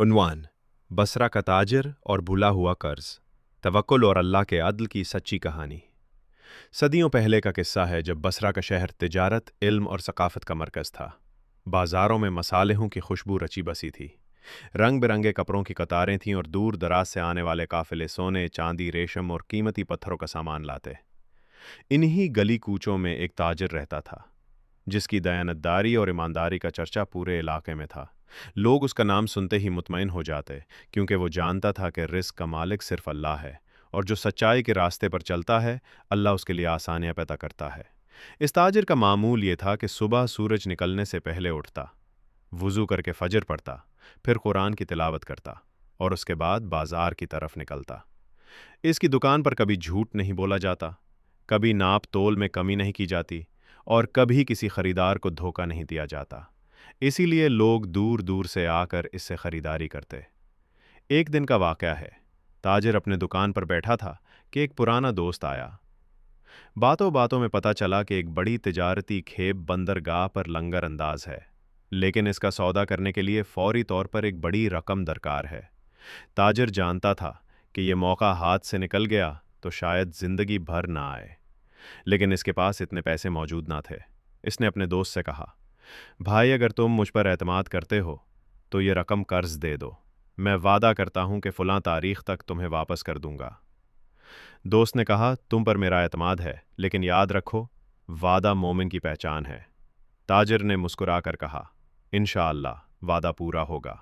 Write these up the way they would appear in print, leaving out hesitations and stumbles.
उन्वान बसरा का ताजिर और भूला हुआ कर्ज, तवक्कुल और अल्लाह के अदल की सच्ची कहानी। सदियों पहले का किस्सा है जब बसरा का शहर तिजारत, इल्म और सकाफत का मरकज़ था। बाज़ारों में मसालेहों की खुशबू रची बसी थी। रंग बिरंगे कपड़ों की कतारें थीं और दूर दराज से आने वाले काफ़िले सोने, चांदी, रेशम और कीमती पत्थरों का सामान लाते। इन्हीं गली कूचों में एक ताजिर रहता था जिसकी दयानतदारी और ईमानदारी का चर्चा पूरे इलाके में था। लोग उसका नाम सुनते ही मुतमईन हो जाते, क्योंकि वो जानता था कि रिस्क का मालिक सिर्फ अल्लाह है, और जो सच्चाई के रास्ते पर चलता है अल्लाह उसके लिए आसानियां पैदा करता है। इस ताजिर का मामूल ये था कि सुबह सूरज निकलने से पहले उठता, वुज़ू करके फजर पढ़ता, फिर कुरान की तिलावत करता और उसके बाद बाजार की तरफ निकलता। इसकी दुकान पर कभी झूठ नहीं बोला जाता, कभी नाप तोल में कमी नहीं की जाती और कभी किसी खरीदार को धोखा नहीं दिया जाता। इसीलिए लोग दूर दूर से आकर इससे खरीदारी करते। एक दिन का वाक़या है। ताजिर अपने दुकान पर बैठा था कि एक पुराना दोस्त आया। बातों बातों में पता चला कि एक बड़ी तिजारती खेप बंदरगाह पर लंगर अंदाज है, लेकिन इसका सौदा करने के लिए फौरी तौर पर एक बड़ी रकम दरकार है। ताजिर जानता था कि यह मौका हाथ से निकल गया तो शायद ज़िंदगी भर ना आए, लेकिन इसके पास इतने पैसे मौजूद ना थे। इसने अपने दोस्त से कहा, भाई अगर तुम मुझ पर एतमाद करते हो तो ये रकम कर्ज दे दो, मैं वादा करता हूं कि फ़लाँ तारीख तक तुम्हें वापस कर दूंगा। दोस्त ने कहा, तुम पर मेरा एतमाद है, लेकिन याद रखो, वादा मोमिन की पहचान है। ताजिर ने मुस्कुराकर कहा, इंशाअल्लाह वादा पूरा होगा।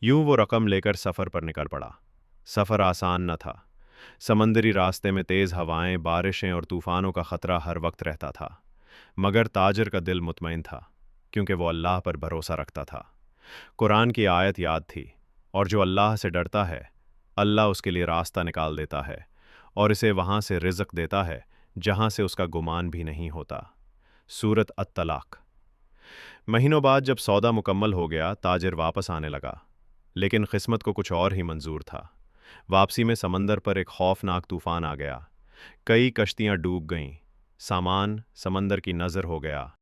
यूं वो रकम लेकर सफ़र पर निकल पड़ा। सफ़र आसान न था। समंदरी रास्ते में तेज़ हवाएं, बारिशें और तूफ़ानों का ख़तरा हर वक्त रहता था, मगर ताजिर का दिल मुतमईन था, क्योंकि वो अल्लाह पर भरोसा रखता था। कुरान की आयत याद थी, और जो अल्लाह से डरता है अल्लाह उसके लिए रास्ता निकाल देता है और इसे वहाँ से रिज़्क़ देता है जहाँ से उसका गुमान भी नहीं होता। सूरत अत-तलाक़। महीनों बाद जब सौदा मुकम्मल हो गया, ताजिर वापस आने लगा, लेकिन किस्मत को कुछ और ही मंजूर था। वापसी में समंदर पर एक खौफनाक तूफ़ान आ गया। कई कश्तियाँ डूब गईं, सामान समंदर की नज़र हो गया।